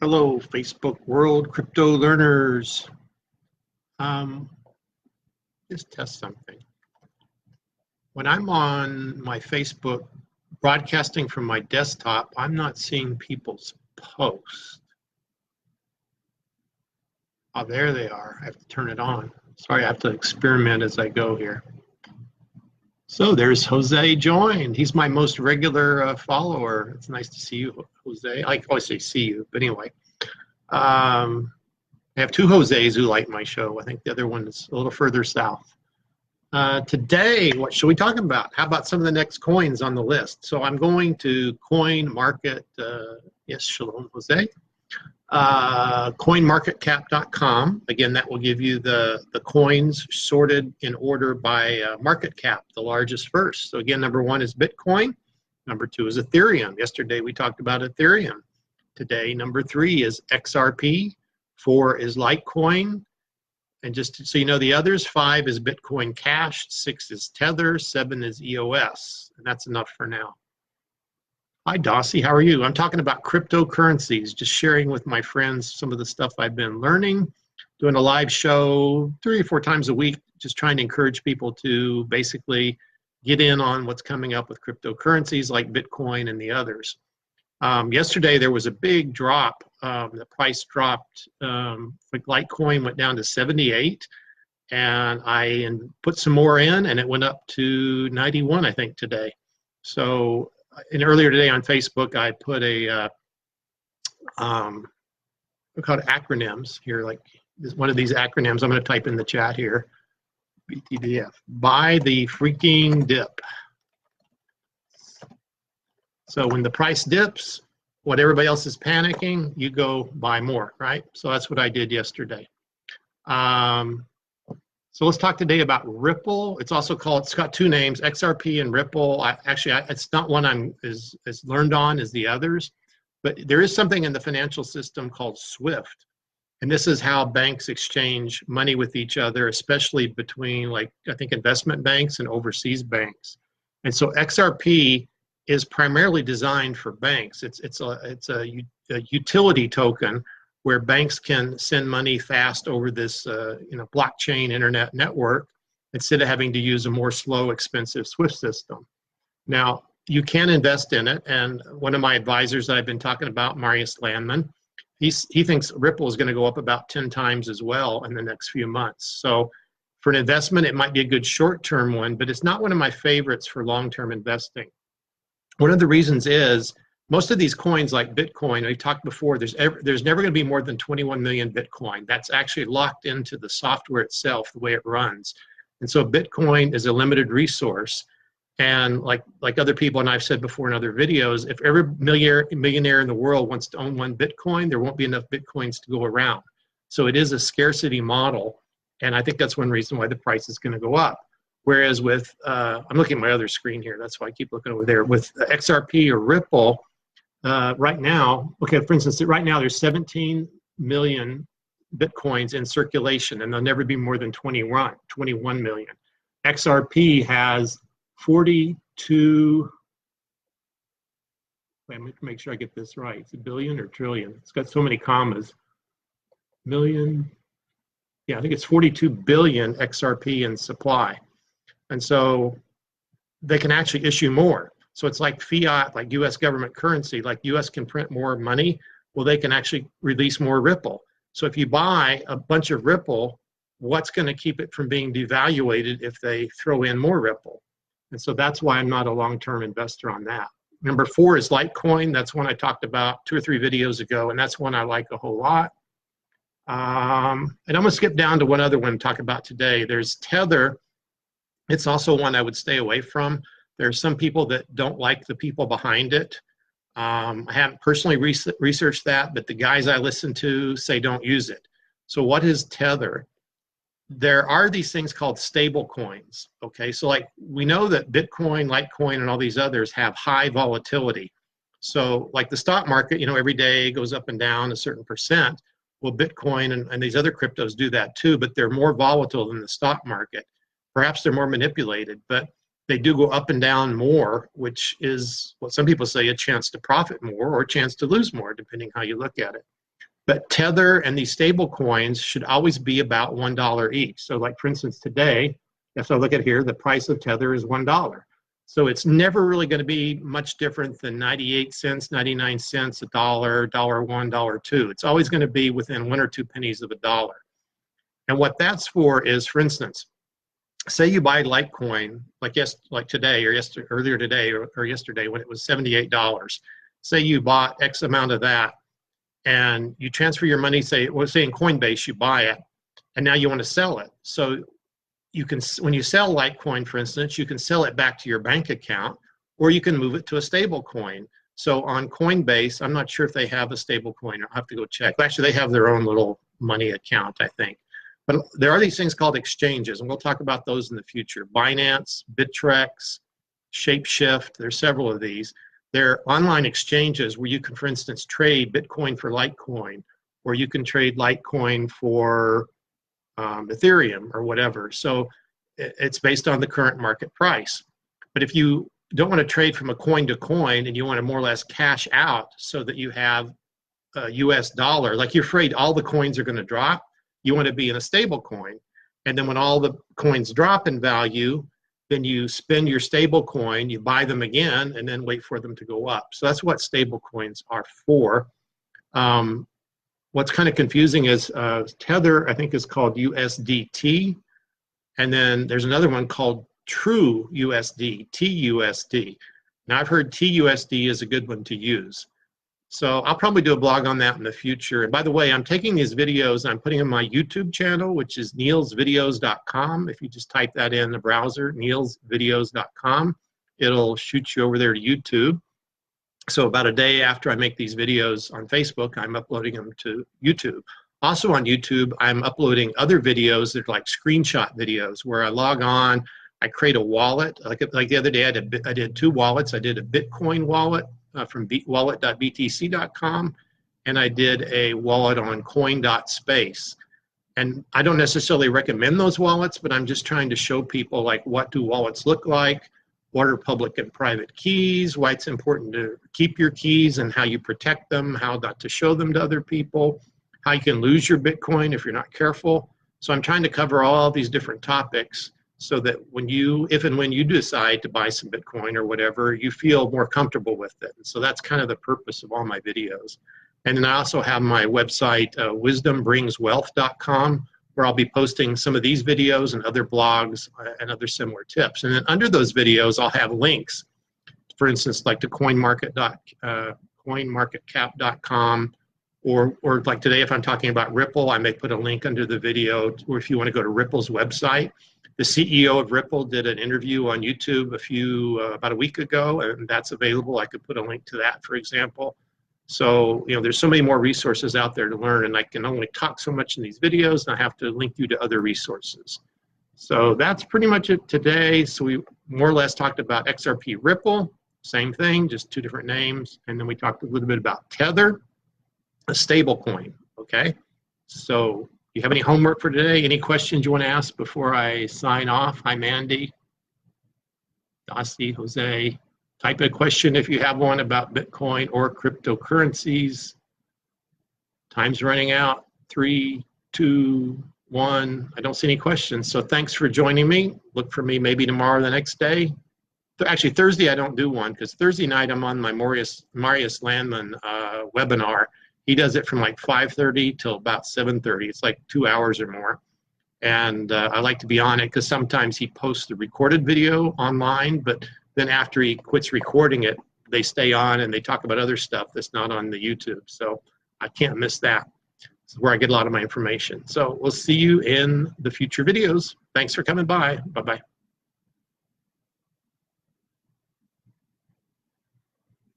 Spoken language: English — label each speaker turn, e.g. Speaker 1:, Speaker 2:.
Speaker 1: Hello, Facebook world, crypto learners. Just test something. When I'm on my Facebook broadcasting from my desktop, I'm not seeing people's posts. Oh, there they are. I have to turn it on. Sorry, I have to experiment as I go here. So there's Jose joined. He's my most regular follower. It's nice to see you, Jose. I always say see you, but anyway. I have two Jose's who like my show. I think the other one is a little further south. Today, what should we talk about? How about some of the next coins on the list? So I'm going to Coin Market, yes, shalom, Jose. Coinmarketcap.com. Again, that will give you the coins sorted in order by market cap, the largest first. So again, number one is Bitcoin. Number two is Ethereum. Yesterday we talked about Ethereum. Today, number three is XRP. Four is Litecoin. And just so you know the others, 5 is Bitcoin Cash, 6 is Tether, 7 is EOS. And that's enough for now. Hi, Dossie, how are you? I'm talking about cryptocurrencies, just sharing with my friends some of the stuff I've been learning, doing a live show 3 or 4 times a week, just trying to encourage people to basically get in on what's coming up with cryptocurrencies like Bitcoin and the others. Yesterday, there was a big drop. The price dropped. Like Litecoin went down to 78, and I put some more in, and it went up to 91, I think, today. So, and earlier today on Facebook, I put a, we call it acronyms here, like one of these acronyms. I'm going to type in the chat here, BTDF. Buy the freaking dip. So when the price dips, what everybody else is panicking, you go buy more, right? So that's what I did yesterday. So let's talk today about Ripple. It's also called, it's got 2 names, XRP and Ripple. It's not one I'm as learned on as the others, but there is something in the financial system called SWIFT. And this is how banks exchange money with each other, especially between, like, I think investment banks and overseas banks. And so XRP is primarily designed for banks. It's a utility token where banks can send money fast over this blockchain internet network instead of having to use a more slow, expensive SWIFT system. Now, you can invest in it, and one of my advisors that I've been talking about, Marius Landman, he thinks Ripple is going to go up about 10 times as well in the next few months. So for an investment, it might be a good short-term one, but it's not one of my favorites for long-term investing. One of the reasons is most of these coins like Bitcoin, we talked before, there's never going to be more than 21 million Bitcoin. That's actually locked into the software itself, the way it runs. And so Bitcoin is a limited resource. And like other people, and I've said before in other videos, if every millionaire in the world wants to own 1 Bitcoin, there won't be enough Bitcoins to go around. So it is a scarcity model. And I think that's one reason why the price is going to go up. Whereas with, I'm looking at my other screen here, that's why I keep looking over there. With XRP or Ripple, right now, okay, for instance, right now there's 17 million Bitcoins in circulation, and there'll never be more than 21 million. XRP has 42, wait, I'm going to make sure I get this right. It's a billion or trillion? It's got so many commas. Million, yeah, I think it's 42 billion XRP in supply. And so they can actually issue more. So it's like fiat, like US government currency, like US can print more money. Well, they can actually release more Ripple. So if you buy a bunch of Ripple, what's going to keep it from being devaluated if they throw in more Ripple? And so that's why I'm not a long-term investor on that. Number 4 is Litecoin. That's one I talked about 2 or 3 videos ago, and that's one I like a whole lot. And I'm going to skip down to one other one to talk about today. There's Tether. It's also one I would stay away from. There are some people that don't like the people behind it. I haven't personally researched that, but the guys I listen to say don't use it. So what is Tether? There are these things called stable coins, okay? So like we know that Bitcoin, Litecoin, and all these others have high volatility. So like the stock market, you know, every day goes up and down a certain percent. Well, Bitcoin and these other cryptos do that too, but they're more volatile than the stock market. Perhaps they're more manipulated, but they do go up and down more, which is what some people say a chance to profit more or a chance to lose more, depending how you look at it. But Tether and these stable coins should always be about $1 each. So like for instance, today, if I look at here, the price of Tether is $1. So it's never really going to be much different than 98 cents, 99 cents, $1, $1, $2. It's always going to be within 1 or 2 pennies of $1. And what that's for is, for instance, say you buy Litecoin like today or earlier today or yesterday when it was $78. Say you bought X amount of that, and you transfer your money. Say in Coinbase, you buy it, and now you want to sell it. So you can, when you sell Litecoin, for instance, you can sell it back to your bank account, or you can move it to a stable coin. So on Coinbase, I'm not sure if they have a stable coin. I'll have to go check. Actually, they have their own little money account, I think. But there are these things called exchanges, and we'll talk about those in the future. Binance, Bittrex, Shapeshift, there's several of these. They're online exchanges where you can, for instance, trade Bitcoin for Litecoin, or you can trade Litecoin for Ethereum or whatever. So it's based on the current market price. But if you don't want to trade from a coin to coin and you want to more or less cash out so that you have a US dollar, like you're afraid all the coins are going to drop, you want to be in a stable coin. And then when all the coins drop in value, then you spend your stable coin, you buy them again, and then wait for them to go up. So that's what stable coins are for. What's kind of confusing is Tether, I think, is called USDT. And then there's another one called True USD, TUSD. Now I've heard TUSD is a good one to use. So I'll probably do a blog on that in the future. And by the way, I'm taking these videos, I'm putting them on my YouTube channel, which is neilsvideos.com. If you just type that in the browser, neilsvideos.com, it'll shoot you over there to YouTube. So about a day after I make these videos on Facebook, I'm uploading them to YouTube. Also on YouTube, I'm uploading other videos that are like screenshot videos where I log on, I create a wallet. Like the other day, I did 2 wallets. I did a Bitcoin wallet from wallet.btc.com, and I did a wallet on coin.space. And I don't necessarily recommend those wallets, but I'm just trying to show people like what do wallets look like, what are public and private keys, why it's important to keep your keys and how you protect them, how not to show them to other people, how you can lose your Bitcoin if you're not careful. So I'm trying to cover all these different topics so that when you, if and when you decide to buy some Bitcoin or whatever, you feel more comfortable with it. And so that's kind of the purpose of all my videos. And then I also have my website, wisdombringswealth.com, where I'll be posting some of these videos and other blogs and other similar tips. And then under those videos, I'll have links, for instance, like to coinmarketcap.com, or like today, if I'm talking about Ripple, I may put a link under the video, or if you want to go to Ripple's website. The CEO of Ripple did an interview on YouTube about a week ago, and that's available. I could put a link to that, for example. So, you know, there's so many more resources out there to learn, and I can only talk so much in these videos, and I have to link you to other resources. So that's pretty much it today. So we more or less talked about XRP Ripple, same thing, just 2 different names. And then we talked a little bit about Tether, a stable coin, okay? So you have any homework for today? Any questions you want to ask before I sign off? Hi, Mandy, Dossie, Jose. Type a question if you have one about Bitcoin or cryptocurrencies. Time's running out. 3, 2, 1. I don't see any questions. So thanks for joining me. Look for me maybe tomorrow or the next day. Actually, Thursday I don't do one because Thursday night I'm on my Marius Landman webinar. He does it from like 5:30 till about 7:30. It's like 2 hours or more. And I like to be on it because sometimes he posts the recorded video online, but then after he quits recording it, they stay on and they talk about other stuff that's not on the YouTube. So I can't miss that. It's where I get a lot of my information. So we'll see you in the future videos. Thanks for coming by. Bye-bye.